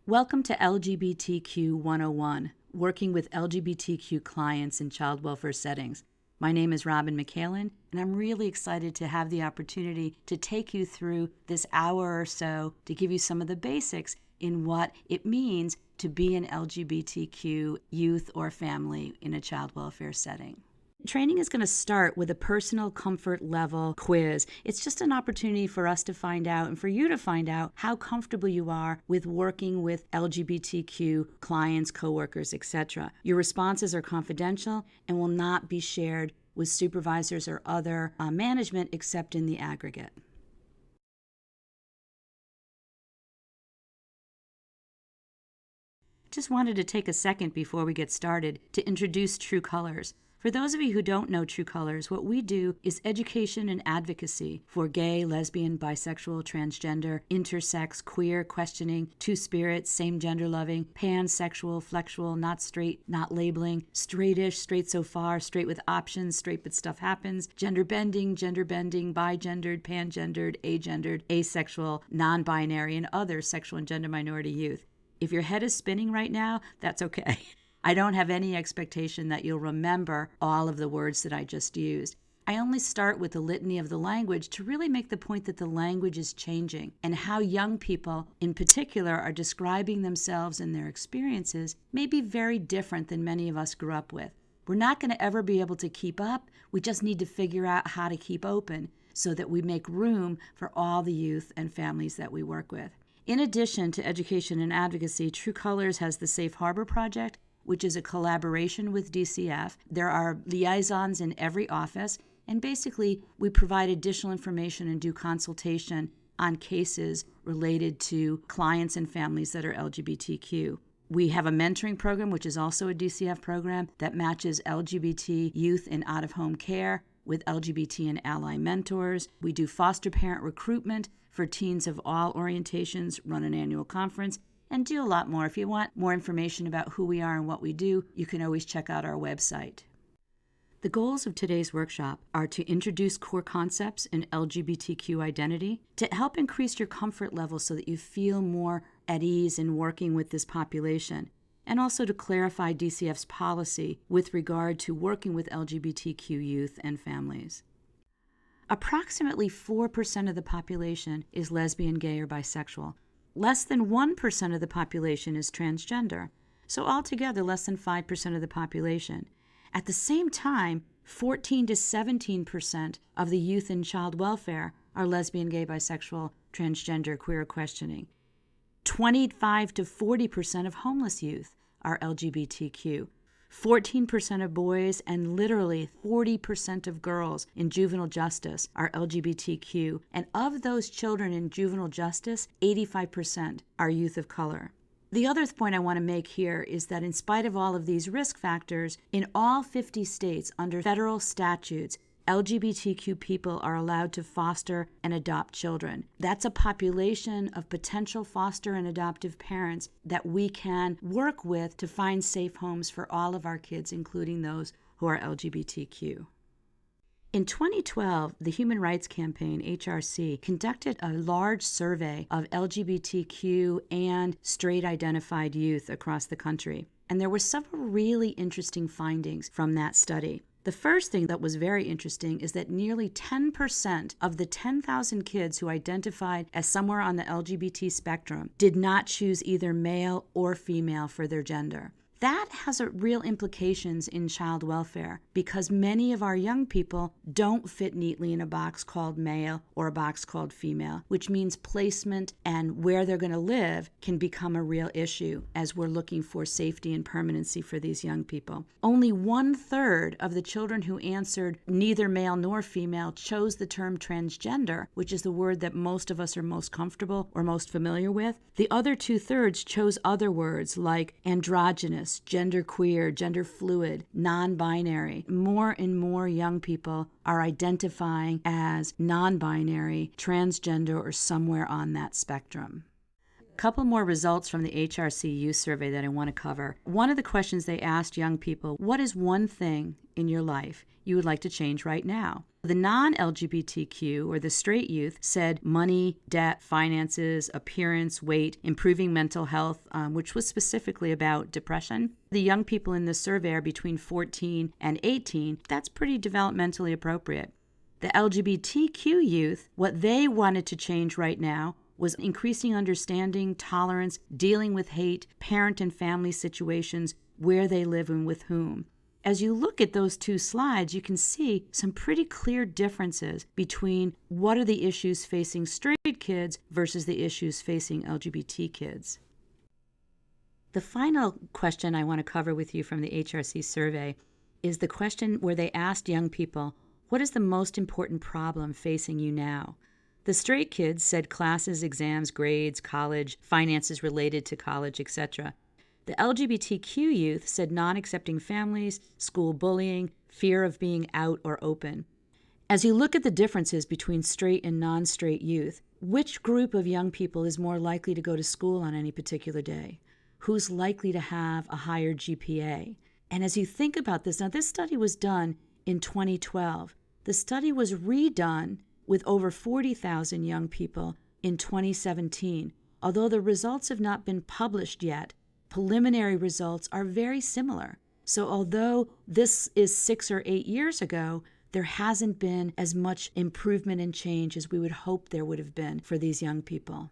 Welcome to LGBTQ 101, working with LGBTQ clients in child welfare settings. My name is Robin McCallan, and I'm really excited to have the opportunity to take you through this hour or so to give you some of the basics in what it means to be an LGBTQ youth or family in a child welfare setting. Training is going to start with a personal comfort level quiz. It's just an opportunity for us to find out and for you to find out how comfortable you are with working with LGBTQ clients, coworkers, etc. Your responses are confidential and will not be shared with supervisors or other management except in the aggregate. Just wanted to take a second before we get started to introduce True Colors. For those of you who don't know True Colors, what we do is education and advocacy for gay, lesbian, bisexual, transgender, intersex, queer, questioning, two-spirit, same-gender loving, pansexual, flexual, not straight, not labeling, straightish, straight so far, straight with options, straight but stuff happens, gender bending, bi-gendered, pangendered, agendered, asexual, non-binary, and other sexual and gender minority youth. If your head is spinning right now, that's okay. I don't have any expectation that you'll remember all of the words that I just used. I only start with the litany of the language to really make the point that the language is changing and how young people in particular are describing themselves and their experiences may be very different than many of us grew up with. We're not going to ever be able to keep up. We just need to figure out how to keep open so that we make room for all the youth and families that we work with. In addition to education and advocacy, True Colors has the Safe Harbor Project, which is a collaboration with DCF. There are liaisons in every office, and basically we provide additional information and do consultation on cases related to clients and families that are LGBTQ. We have a mentoring program, which is also a DCF program, that matches LGBT youth in out-of-home care with LGBT and ally mentors. We do foster parent recruitment for teens of all orientations, run an annual conference, and do a lot more. If you want more information about who we are and what we do, you can always check out our website. The goals of today's workshop are to introduce core concepts in LGBTQ identity, to help increase your comfort level so that you feel more at ease in working with this population, and also to clarify DCF's policy with regard to working with LGBTQ youth and families. Approximately 4% of the population is lesbian, gay, or bisexual. Less than 1% of the population is transgender, so altogether less than 5% of the population. At the same time, 14 to 17% of the youth in child welfare are lesbian, gay, bisexual, transgender, queer, or questioning. 25 to 40% of homeless youth are LGBTQ. 14% of boys and literally 40% of girls in juvenile justice are LGBTQ, and of those children in juvenile justice, 85% are youth of color. The other point I want to make here is that in spite of all of these risk factors, in all 50 states under federal statutes, LGBTQ people are allowed to foster and adopt children. That's a population of potential foster and adoptive parents that we can work with to find safe homes for all of our kids, including those who are LGBTQ. In 2012, the Human Rights Campaign, HRC, conducted a large survey of LGBTQ and straight-identified youth across the country, and there were several really interesting findings from that study. The first thing that was very interesting is that nearly 10% of the 10,000 kids who identified as somewhere on the LGBT spectrum did not choose either male or female for their gender. That has real implications in child welfare because many of our young people don't fit neatly in a box called male or a box called female, which means placement and where they're going to live can become a real issue as we're looking for safety and permanency for these young people. Only 1/3 of the children who answered neither male nor female chose the term transgender, which is the word that most of us are most comfortable or most familiar with. The other 2/3 chose other words like androgynous, genderqueer, gender fluid, non-binary. More and more young people are identifying as non-binary, transgender, or somewhere on that spectrum. Couple more results from the HRC Youth Survey that I want to cover. One of the questions they asked young people, what is one thing in your life you would like to change right now? The non-LGBTQ or the straight youth said money, debt, finances, appearance, weight, improving mental health, which was specifically about depression. The young people in the survey are between 14 and 18. That's pretty developmentally appropriate. The LGBTQ youth, what they wanted to change right now was increasing understanding, tolerance, dealing with hate, parent and family situations, where they live and with whom. As you look at those two slides, you can see some pretty clear differences between what are the issues facing straight kids versus the issues facing LGBT kids. The final question I want to cover with you from the HRC survey is the question where they asked young people, what is the most important problem facing you now? The straight kids said classes, exams, grades, college, finances related to college, etc. The LGBTQ youth said non-accepting families, school bullying, fear of being out or open. As you look at the differences between straight and non-straight youth, which group of young people is more likely to go to school on any particular day? Who's likely to have a higher GPA? And as you think about this, now this study was done in 2012. The study was redone with over 40,000 young people in 2017. Although the results have not been published yet, preliminary results are very similar. So although this is 6 or 8 years ago, there hasn't been as much improvement and change as we would hope there would have been for these young people.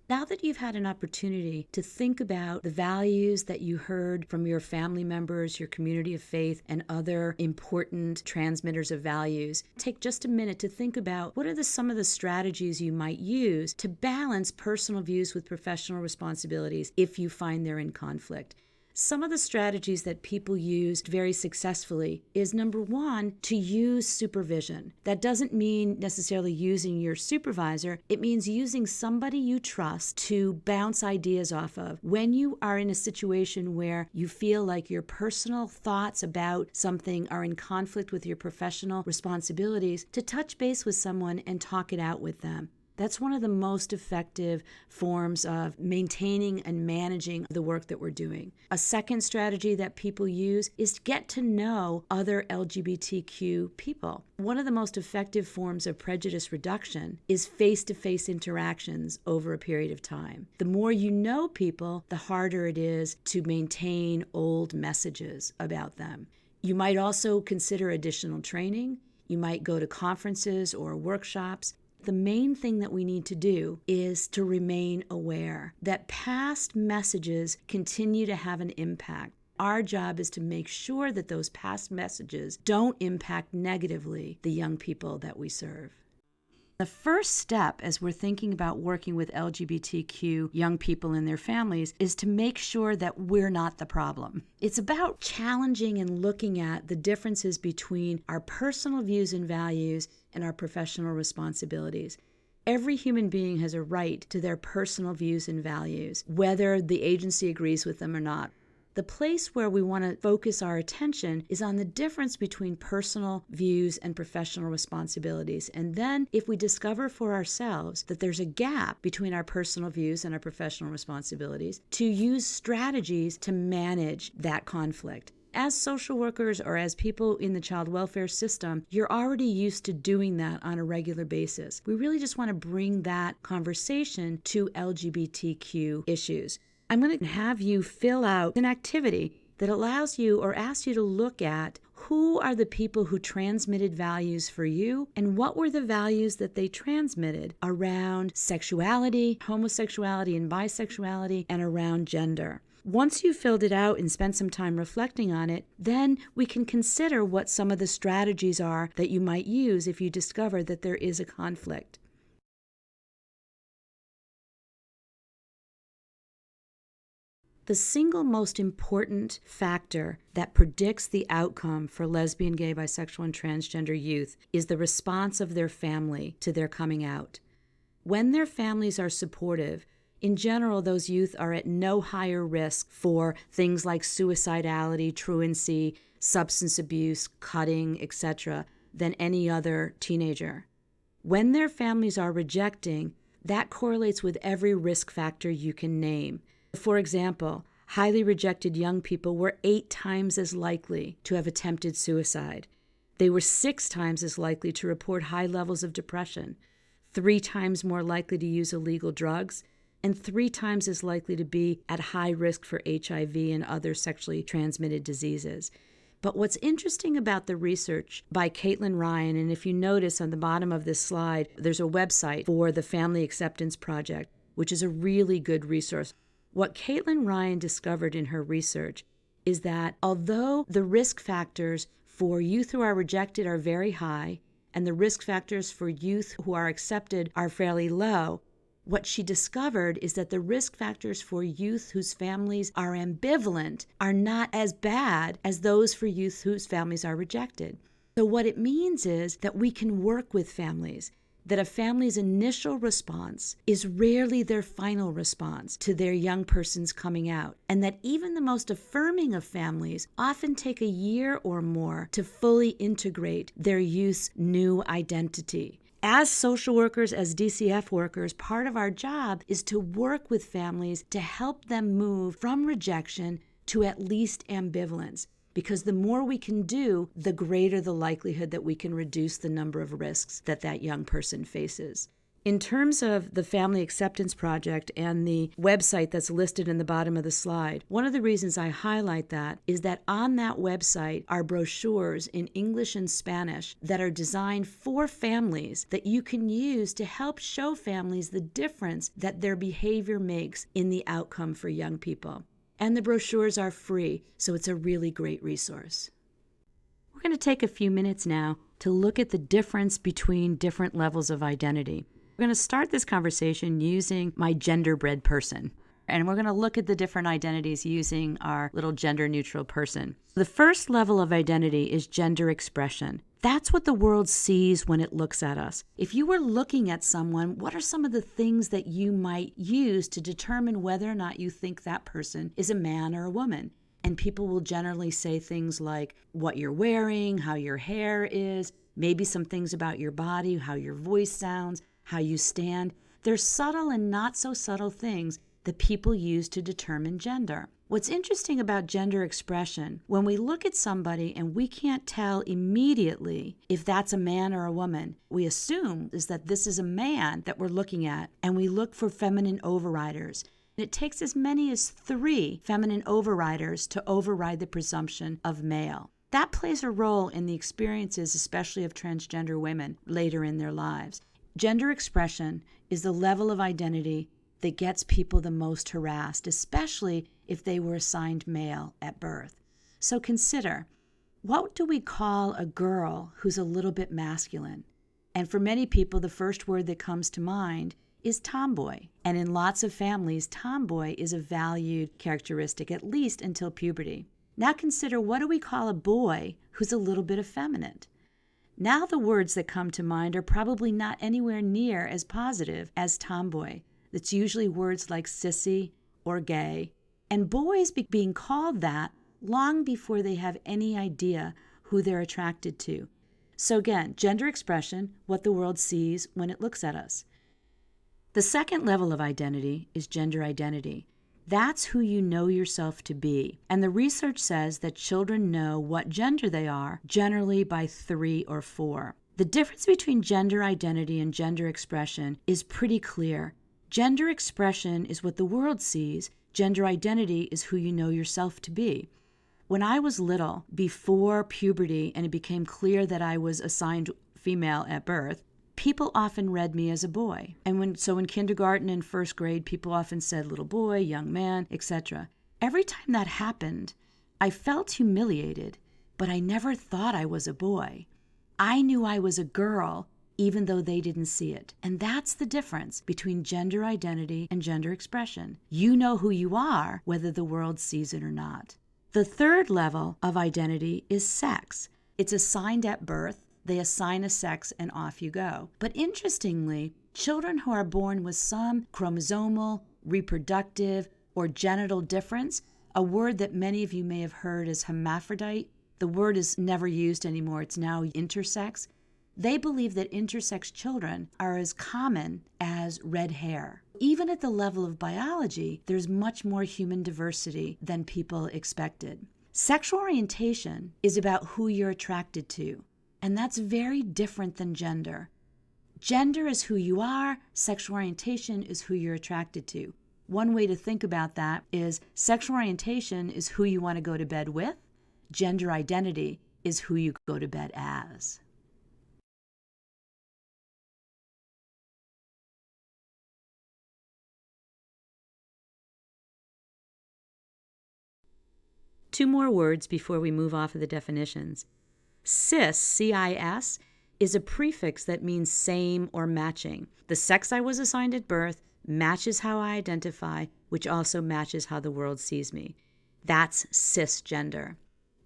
Now that you've had an opportunity to think about the values that you heard from your family members, your community of faith, and other important transmitters of values, take just a minute to think about what are some of the strategies you might use to balance personal views with professional responsibilities if you find they're in conflict. Some of the strategies that people used very successfully is, number one, to use supervision. That doesn't mean necessarily using your supervisor. It means using somebody you trust to bounce ideas off of. When you are in a situation where you feel like your personal thoughts about something are in conflict with your professional responsibilities, to touch base with someone and talk it out with them. That's one of the most effective forms of maintaining and managing the work that we're doing. A second strategy that people use is to get to know other LGBTQ people. One of the most effective forms of prejudice reduction is face-to-face interactions over a period of time. The more you know people, the harder it is to maintain old messages about them. You might also consider additional training. You might go to conferences or workshops. The main thing that we need to do is to remain aware that past messages continue to have an impact. Our job is to make sure that those past messages don't impact negatively the young people that we serve. The first step as we're thinking about working with LGBTQ young people and their families is to make sure that we're not the problem. It's about challenging and looking at the differences between our personal views and values and our professional responsibilities. Every human being has a right to their personal views and values, whether the agency agrees with them or not. The place where we want to focus our attention is on the difference between personal views and professional responsibilities. And then if we discover for ourselves that there's a gap between our personal views and our professional responsibilities, to use strategies to manage that conflict. As social workers or as people in the child welfare system, you're already used to doing that on a regular basis. We really just want to bring that conversation to LGBTQ issues. I'm going to have you fill out an activity that allows you or asks you to look at who are the people who transmitted values for you and what were the values that they transmitted around sexuality, homosexuality, and bisexuality, and around gender. Once you've filled it out and spent some time reflecting on it, then we can consider what some of the strategies are that you might use if you discover that there is a conflict. The single most important factor that predicts the outcome for lesbian, gay, bisexual, and transgender youth is the response of their family to their coming out. When their families are supportive, in general, those youth are at no higher risk for things like suicidality, truancy, substance abuse, cutting, etc., than any other teenager. When their families are rejecting, that correlates with every risk factor you can name. For example, highly rejected young people were 8 times as likely to have attempted suicide. They were 6 times as likely to report high levels of depression, 3 times more likely to use illegal drugs, and 3 times as likely to be at high risk for HIV and other sexually transmitted diseases. But what's interesting about the research by Caitlin Ryan, and if you notice on the bottom of this slide, there's a website for the Family Acceptance Project, which is a really good resource. What Caitlin Ryan discovered in her research is that although the risk factors for youth who are rejected are very high, and the risk factors for youth who are accepted are fairly low, what she discovered is that the risk factors for youth whose families are ambivalent are not as bad as those for youth whose families are rejected. So what it means is that we can work with families, that a family's initial response is rarely their final response to their young person's coming out, and that even the most affirming of families often take a year or more to fully integrate their youth's new identity. As social workers, as DCF workers, part of our job is to work with families to help them move from rejection to at least ambivalence. Because the more we can do, the greater the likelihood that we can reduce the number of risks that that young person faces. In terms of the Family Acceptance Project and the website that's listed in the bottom of the slide, one of the reasons I highlight that is that on that website are brochures in English and Spanish that are designed for families that you can use to help show families the difference that their behavior makes in the outcome for young people. And the brochures are free, so it's a really great resource. We're going to take a few minutes now to look at the difference between different levels of identity. We're going to start this conversation using my gender-bred person, and we're going to look at the different identities using our little gender-neutral person. The first level of identity is gender expression. That's what the world sees when it looks at us. If you were looking at someone, what are some of the things that you might use to determine whether or not you think that person is a man or a woman? And people will generally say things like what you're wearing, how your hair is, maybe some things about your body, how your voice sounds, how you stand. There's subtle and not so subtle things that people use to determine gender. What's interesting about gender expression, when we look at somebody and we can't tell immediately if that's a man or a woman, we assume is that this is a man that we're looking at, and we look for feminine overriders. It takes as many as 3 feminine overriders to override the presumption of male. That plays a role in the experiences, especially of transgender women later in their lives. Gender expression is the level of identity that gets people the most harassed, especially if they were assigned male at birth. So consider, what do we call a girl who's a little bit masculine? And for many people, the first word that comes to mind is tomboy. And in lots of families, tomboy is a valued characteristic, at least until puberty. Now consider, what do we call a boy who's a little bit effeminate? Now the words that come to mind are probably not anywhere near as positive as tomboy. That's usually words like sissy or gay, and boys being called that long before they have any idea who they're attracted to. So again, gender expression, what the world sees when it looks at us. The second level of identity is gender identity. That's who you know yourself to be. And the research says that children know what gender they are, generally by 3 or 4. The difference between gender identity and gender expression is pretty clear. Gender expression is what the world sees. Gender identity is who you know yourself to be. When I was little, before puberty, and it became clear that I was assigned female at birth, people often read me as a boy. And in kindergarten and first grade, people often said little boy, young man, etc. Every time that happened, I felt humiliated, but I never thought I was a boy. I knew I was a girl, even though they didn't see it. And that's the difference between gender identity and gender expression. You know who you are, whether the world sees it or not. The third level of identity is sex. It's assigned at birth. They assign a sex and off you go. But interestingly, children who are born with some chromosomal, reproductive, or genital difference, a word that many of you may have heard is hermaphrodite. The word is never used anymore. It's now intersex. They believe that intersex children are as common as red hair. Even at the level of biology, there's much more human diversity than people expected. Sexual orientation is about who you're attracted to, and that's very different than gender. Gender is who you are, sexual orientation is who you're attracted to. One way to think about that is sexual orientation is who you want to go to bed with, gender identity is who you go to bed as. Two more words before we move off of the definitions. Cis, C-I-S, is a prefix that means same or matching. The sex I was assigned at birth matches how I identify, which also matches how the world sees me. That's cisgender.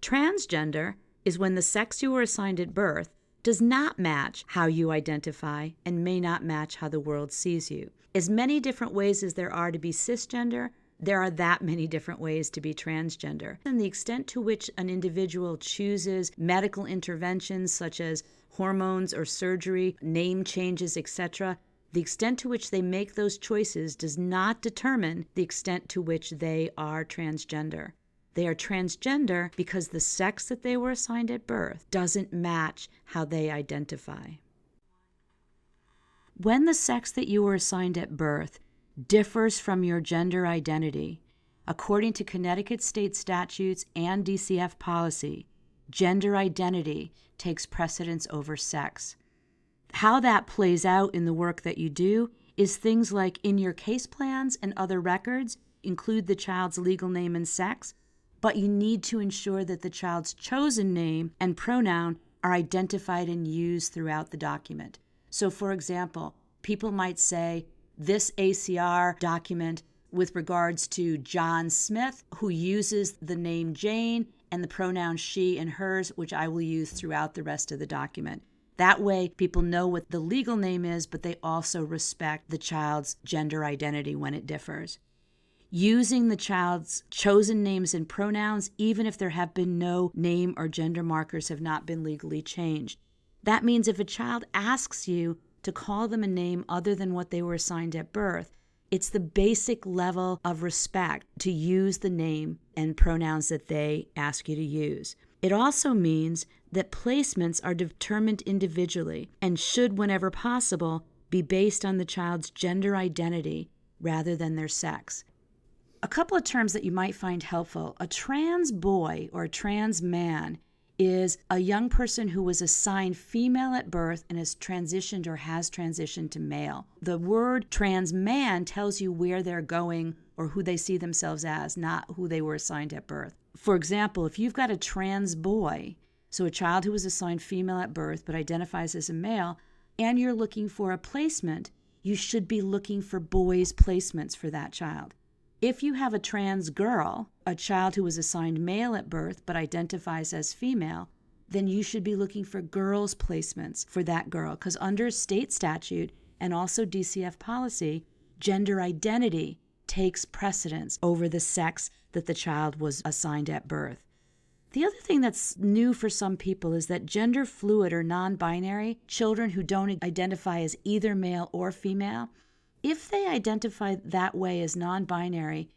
Transgender is when the sex you were assigned at birth does not match how you identify and may not match how the world sees you. As many different ways as there are to be cisgender, there are that many different ways to be transgender. And the extent to which an individual chooses medical interventions such as hormones or surgery, name changes, etc., the extent to which they make those choices does not determine the extent to which they are transgender. They are transgender because the sex that they were assigned at birth doesn't match how they identify. When the sex that you were assigned at birth differs from your gender identity, according to Connecticut state statutes and DCF policy, gender identity takes precedence over sex. How that plays out in the work that you do is things like in your case plans and other records include the child's legal name and sex, but you need to ensure that the child's chosen name and pronoun are identified and used throughout the document. So, for example, people might say, this ACR document with regards to John Smith, who uses the name Jane and the pronouns she and hers, which I will use throughout the rest of the document. That way, people know what the legal name is, but they also respect the child's gender identity when it differs. Using the child's chosen names and pronouns, even if there have been no name or gender markers have not been legally changed. That means if a child asks you to call them a name other than what they were assigned at birth, it's the basic level of respect to use the name and pronouns that they ask you to use. It also means that placements are determined individually and should, whenever possible, be based on the child's gender identity rather than their sex. A couple of terms that you might find helpful. A trans boy or a trans man is a young person who was assigned female at birth and has transitioned or has transitioned to male. The word trans man tells you where they're going or who they see themselves as, not who they were assigned at birth. For example, if you've got a trans boy, so a child who was assigned female at birth but identifies as a male, and you're looking for a placement, you should be looking for boys' placements for that child. If you have a trans girl, a child who was assigned male at birth but identifies as female, then you should be looking for girls' placements for that girl, because under state statute and also DCF policy, gender identity takes precedence over the sex that the child was assigned at birth. The other thing that's new for some people is that gender fluid or non-binary children who don't identify as either male or female, if they identify that way as non-binary,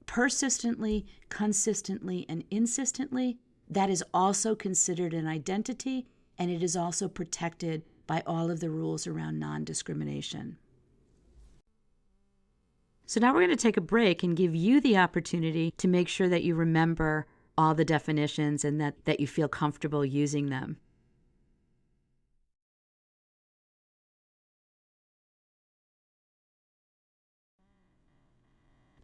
persistently, consistently, and insistently, that is also considered an identity, and it is also protected by all of the rules around non-discrimination. So now we're going to take a break and give you the opportunity to make sure that you remember all the definitions and that you feel comfortable using them.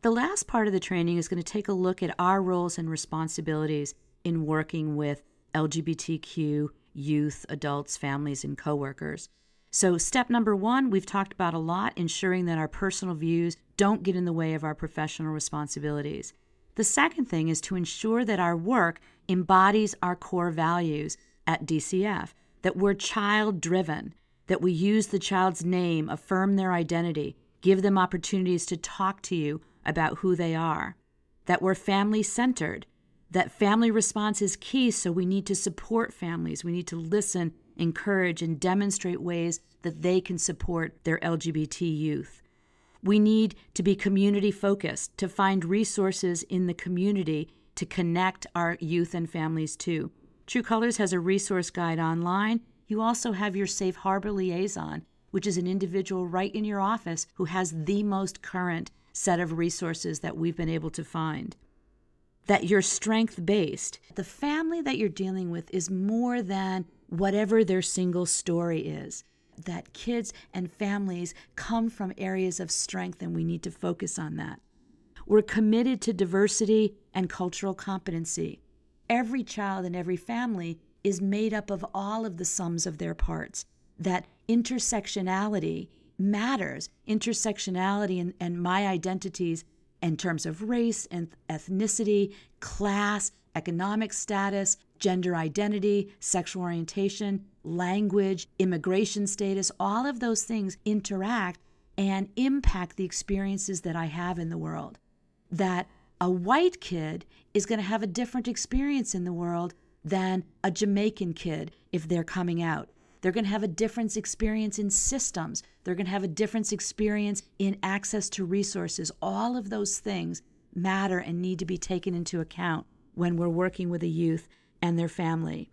The last part of the training is going to take a look at our roles and responsibilities in working with LGBTQ youth, adults, families, and coworkers. So step number 1, we've talked about a lot, ensuring that our personal views don't get in the way of our professional responsibilities. The second thing is to ensure that our work embodies our core values at DCF, that we're child-driven, that we use the child's name, affirm their identity, give them opportunities to talk to you about who they are, that we're family-centered, that family response is key, so we need to support families. We need to listen encourage, and demonstrate ways that they can support their LGBT youth. We need to be community-focused, to find resources in the community to connect our youth and families to. True Colors has a resource guide online. You also have your Safe Harbor Liaison, which is an individual right in your office who has the most current set of resources that we've been able to find. That you're strength-based. The family that you're dealing with is more than whatever their single story is. That kids and families come from areas of strength, and we need to focus on that. We're committed to diversity and cultural competency. Every child and every family is made up of all of the sums of their parts. That intersectionality matters. Intersectionality and my identities in terms of race and ethnicity, class, economic status, gender identity, sexual orientation, language, immigration status, all of those things interact and impact the experiences that I have in the world. That a white kid is going to have a different experience in the world than a Jamaican kid if they're coming out. They're going to have a different experience in systems. They're going to have a different experience in access to resources. All of those things matter and need to be taken into account when we're working with a youth and their family.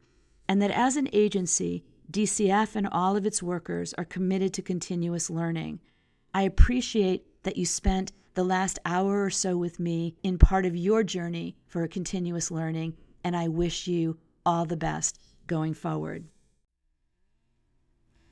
And that as an agency, DCF and all of its workers are committed to continuous learning. I appreciate that you spent the last hour or so with me in part of your journey for continuous learning, and I wish you all the best going forward.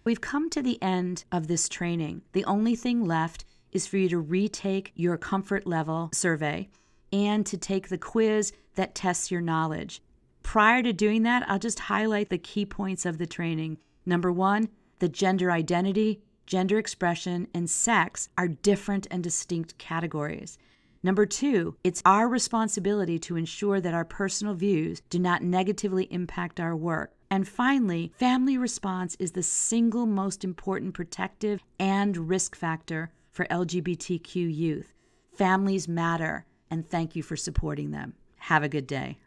We've come to the end of this training. The only thing left is for you to retake your comfort level survey and to take the quiz that tests your knowledge. Prior to doing that, I'll just highlight the key points of the training. Number one, the gender identity, gender expression, and sex are different and distinct categories. Number two, it's our responsibility to ensure that our personal views do not negatively impact our work. And finally, family response is the single most important protective and risk factor for LGBTQ youth. Families matter, and thank you for supporting them. Have a good day.